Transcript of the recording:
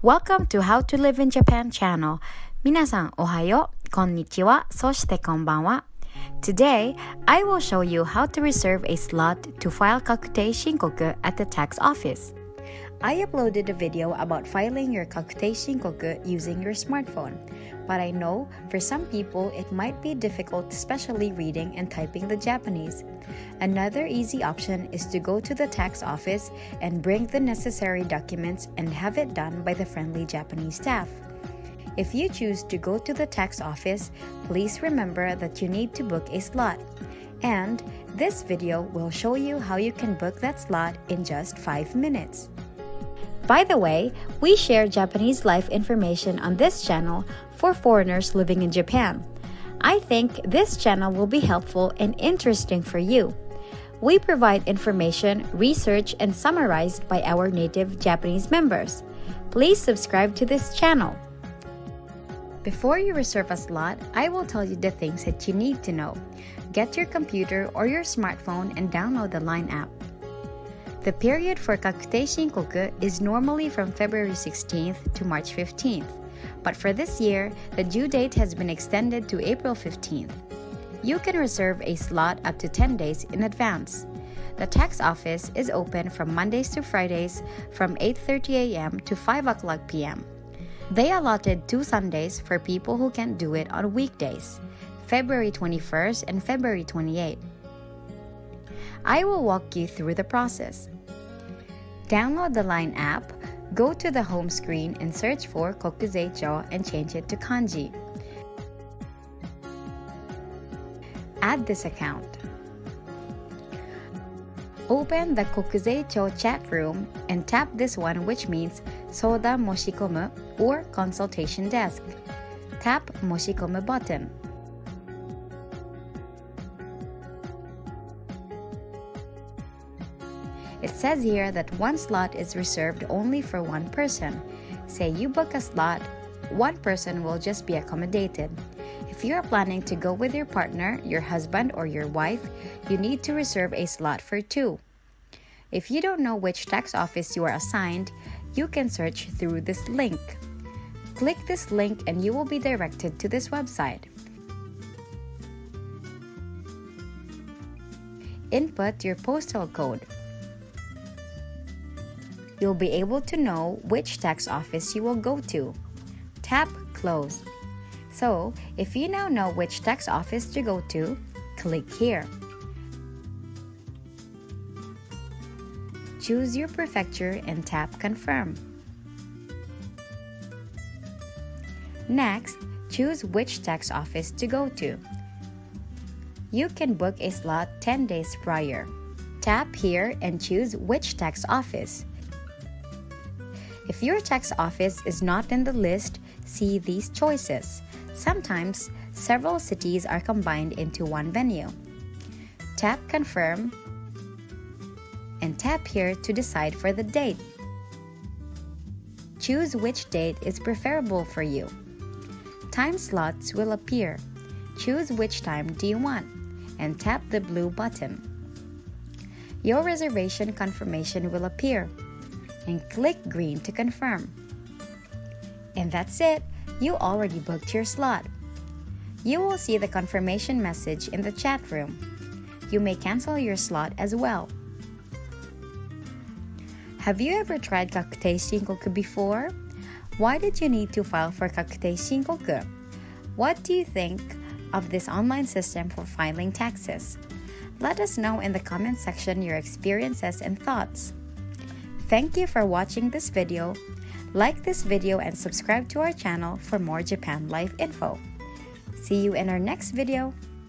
Welcome to How to Live in Japan channel. 皆さんおはよう、こんにちは、そしてこんばんは。Today, I will show you how to reserve a slot to file Kakutei shinkoku at the tax office. I uploaded a video about filing your Kakutei shinkoku using your smartphone, but I know for some people it might be difficult, especially reading and typing the Japanese. Another easy option is to go to the tax office and bring the necessary documents and have it done by the friendly Japanese staff. If you choose to go to the tax office, please remember that you need to book a slot. And this video will show you how you can book that slot in just 5 minutes. By the way, we share Japanese life information on this channel for foreigners living in Japan. I think this channel will be helpful and interesting for you. We provide information, research, and summarized by our native Japanese members. Please subscribe to this channel. Before you reserve a slot, I will tell you the things that you need to know. Get your computer or your smartphone and download the Line app. The period for Kakutei shinkoku is normally from February 16th to March 15th. But for this year, the due date has been extended to April 15th. You can reserve a slot up to 10 days in advance. The tax office is open from Mondays to Fridays from 8:30 a.m. to 5 o'clock p.m. They allotted 2 Sundays for people who can't do it on weekdays, February 21st and February 28th. I will walk you through the process. Download the Line app, go to the home screen and search for Kakutei and change it to kanji. Add this account. Open the Kakutei chat room and tap this one, which means Sodan Moshikomu or consultation desk. Tap Moshikomu button. It says here that one slot is reserved only for one person. Say you book a slot, one person will just be accommodated. If you are planning to go with your partner, your husband, or your wife, you need to reserve a slot for 2. If you don't know which tax office you are assigned, you can search through this link. Click this link and you will be directed to this website. Input your postal code. You'll be able to know which tax office you will go to. Tap Close. So, if you now know which tax office to go to, click here. Choose your prefecture and tap Confirm. Next, choose which tax office to go to. You can book a slot 10 days prior. Tap here and choose which tax office. If your tax office is not in the list, see these choices. Sometimes, several cities are combined into one venue. Tap Confirm and tap here to decide for the date. Choose which date is preferable for you. Time slots will appear. Choose which time do you want and tap the blue button. Your reservation confirmation will appear. And click green to confirm. And that's it, you already booked your slot. You will see the confirmation message in the chat room. You may cancel your slot as well. Have you ever tried Kakutei shinkoku before? Why did you need to file for Kakutei shinkoku? What do you think of this online system for filing taxes? Let us know in the comment section your experiences and thoughts. Thank you for watching this video. Like this video and subscribe to our channel for more Japan life info. See you in our next video.